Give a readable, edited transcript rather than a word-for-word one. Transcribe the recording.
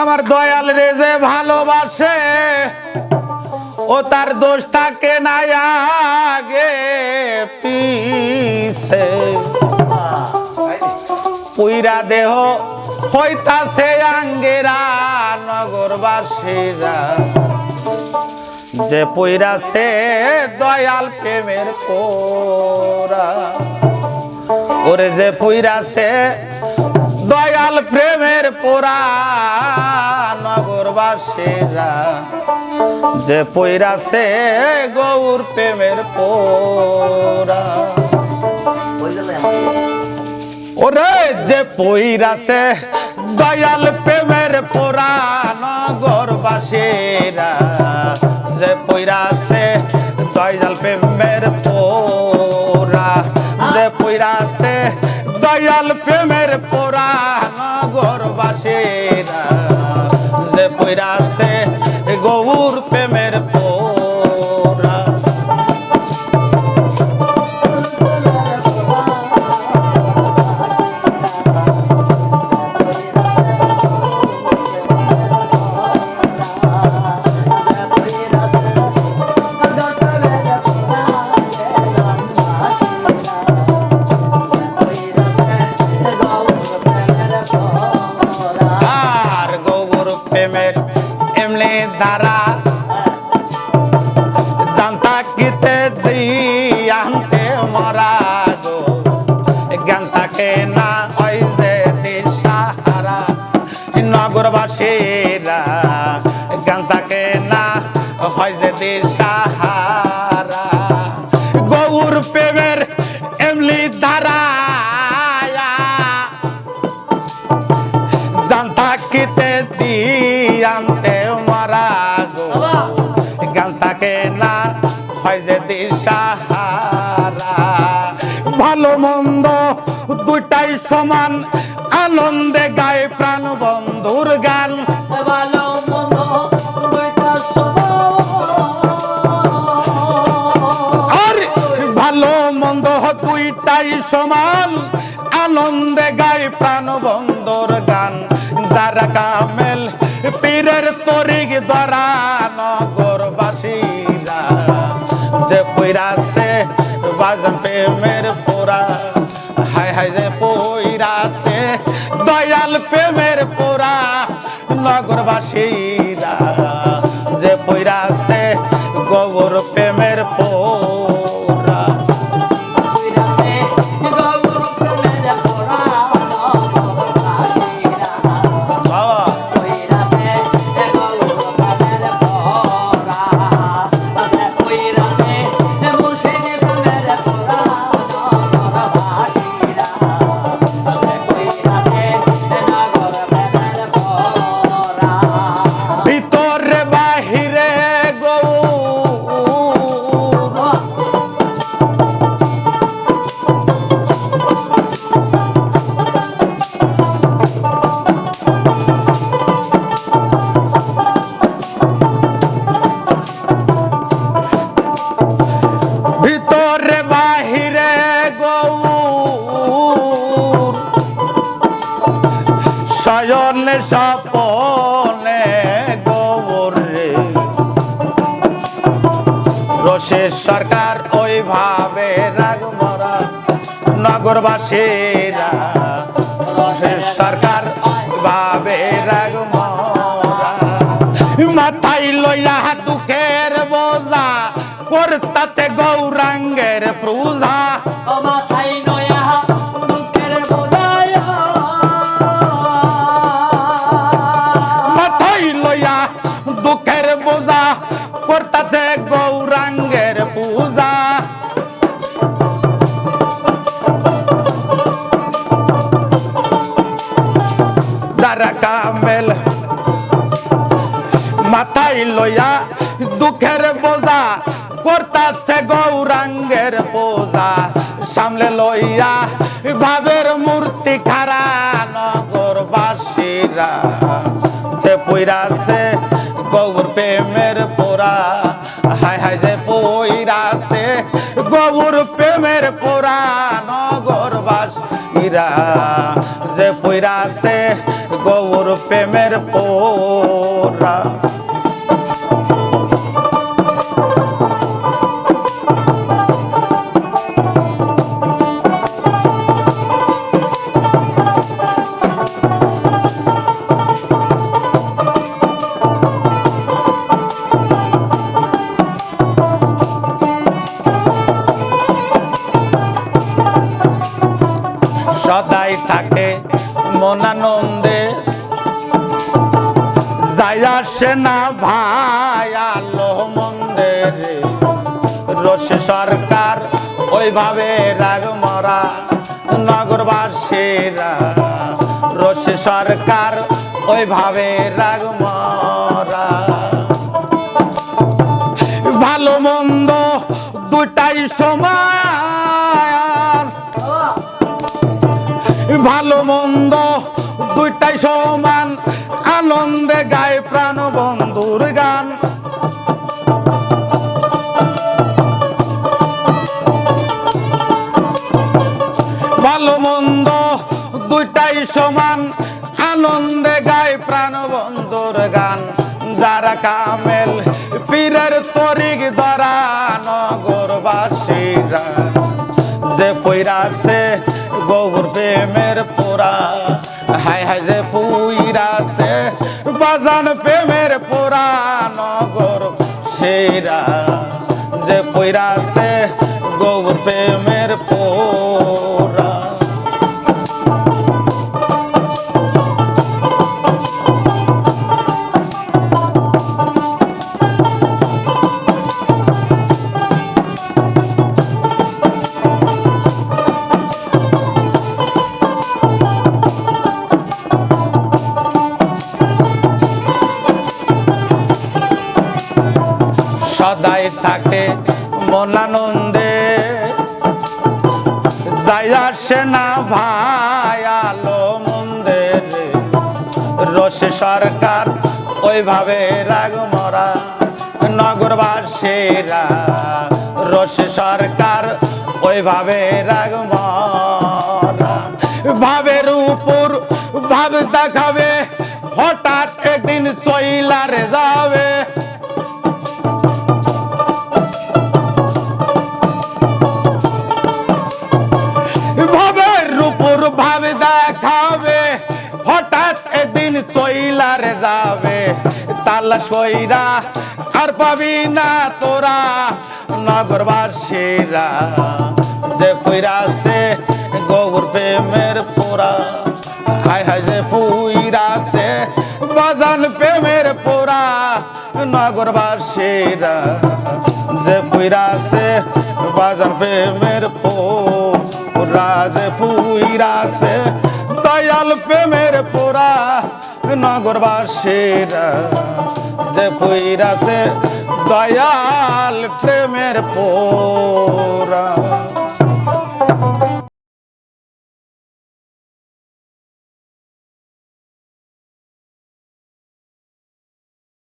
আমার দয়াল রে যে ভালোবাসে ও তার দোষ থাকে না আগে পিছে পুইরা দেহ হইতাছে আঙ্গেরা নগরবাসীরা যে পুইরাছে দয়াল প্রেমের পোরা ওরে যে পুইরাছে দয়াল প্রেমের পোরা নগরবাসীরা যে পুইরাছে গৌর প্রেমের পোরা ওরে যে পুইরাছে দয়াল প্রেমের পোরা নগরবাসীরা যে পুইরাছে দয়াল প্রেমের পোরা যে পুইরাছে দয়াল প্রেমের পোরা নগরবাসীরা যে পুইরাছে গৌর প্রেমের পোরা ধারা জানতা কিতে দিয়ান্তে মরা গো জ্ঞান থাকে না ওই যে দিশাহারা নগরবাসীরা জ্ঞান থাকে না হয় যে দিশাহারা গৌর প্রেমের এমলি ধারা জানতা কিতে দিয়ান্তে গান থাকে না হয় যে দিশাহারা ভালো মন্দ দুটাই সমান আনন্দে গায়ে প্রাণ বন্ধুর গান ভালো মন্দ দুইটা আর ভালো মন্দ দুইটাই সমান আনন্দে গায়ে প্রাণ বন্ধুর গান যারা কামেল পীরের তরিক দ্বারা নগরবাসীরা যে পইরাছে বাজন প্রেমের পোরা হায় হায় যে পইরাছে দয়াল প্রেমের পোরা নগরবাসীরা যে পইরাছে গৌর প্রেমের পোরা সপনে গৌর রে রশের সরকার ওইভাবে রাগ মরা নগরবাসীরা রশের সরকার ভাবে রাগ মরা মাথায় লইয়া দুঃখের বোঝা করতাতে গৌরাঙ্গের পূজা মাথায় লইয়া দুঃখের বোঝা দুঃখের বোঝা করতাছে গৌরাঙ্গের পূজা যারা কামেল মাথায় লইয়া দুঃখের বোঝা করতাছে গৌরাঙ্গের পূজা সামলে লইয়া ভাবের মূর্তি খারা নগরবাসীরা যে পইরাছে গৌর প্রেমের পোরা হায় হায় যে পইরাছে গৌর প্রেমের পোরা নগরবাসী পুইরা যে পুইরাছে গৌর প্রেমের পোরা সদাই থাকে মনানন্দে যাই আসে না ভাই আলো মন্দে রসে সরকার ওইভাবে রাগ মরা নগরবাসীরা রসে সরকার ওইভাবে রাগ মরা ভালো মন্দ দুটাই সমান ভালো মন্দ দুইটাই সমান আনন্দে গায় প্রাণ বন্ধুর গান ভালো মন্দ দুইটাই সমান আনন্দে গায় প্রাণ বন্ধুর গান যারা কামেল পীরের তরিক ধরা নগরবাসীরা যে পইরাছে গৌর প্রেমের পোরা হায় হায় যে পুইরাছে বাজান প্রেমের পোরা নগর সেরা যে পইরাছে গৌর প্রেমের পোরা সদাই থাকে মনানন্দে যাই আসে না ভাই আলো মন্দে রসে সরকার ওইভাবে রাগ মরা নগরবাসীরা রসে সরকার ওইভাবে রাগ মরা ভাবের উপর ভাব দেখাবে হঠাৎ একদিন চইলারে যাবে ভাবে দেখাবে হঠাৎ একদিন চইলারে যাবে তালা সইরা আর পাবি না তোরা নগরবাসীরা যে পুইরাছে গৌর প্রেমের পোরা হায় হায় যে পুইরাছে বাজান প্রেমের পোরা নগরবাসীরা যে পুইরাছে বাজান প্রেমের পোরা যে পুইরাছে দয়াল প্রেমের পোরা নগরবাসীরা যে পুইরাছে দয়াল প্রেমের পোরা